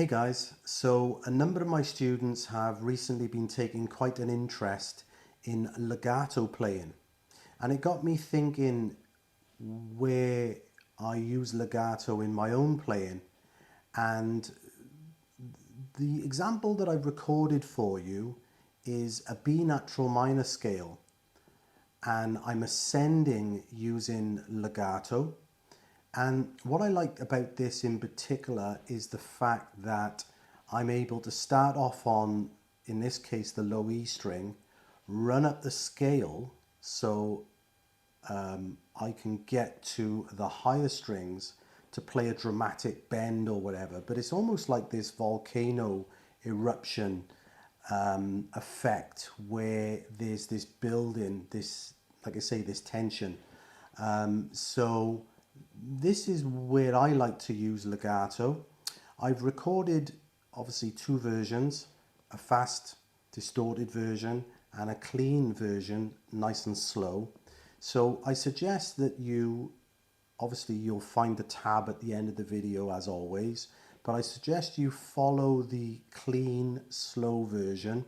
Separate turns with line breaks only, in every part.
guys, so a number of my students have recently been taking quite an interest in legato playing, and it got me thinking where I use legato in my own playing. And the example that I've recorded for you is a B natural minor scale, and I'm ascending using legato. And what I like about this in particular is the fact that I'm able to start off on, in this case, the low E string, run up the scale so I can get to the higher strings to play a dramatic bend or whatever. But it's almost like this volcano eruption effect where there's this building, this, like I say, this tension. So this is where I like to use legato. I've recorded obviously two versions, a fast distorted version and a clean version, nice and slow. So I suggest that obviously you'll find the tab at the end of the video as always, but I suggest you follow the clean, slow version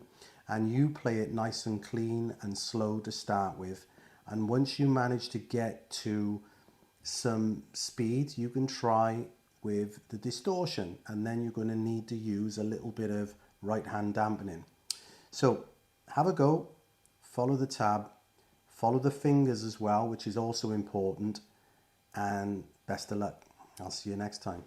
and you play it nice and clean and slow to start with. And once you manage to get to some speed, you can try with the distortion, and then you're going to need to use a little bit of right hand dampening. So have a go, follow the tab, follow the fingers as well, which is also important, and best of luck. I'll see you next time.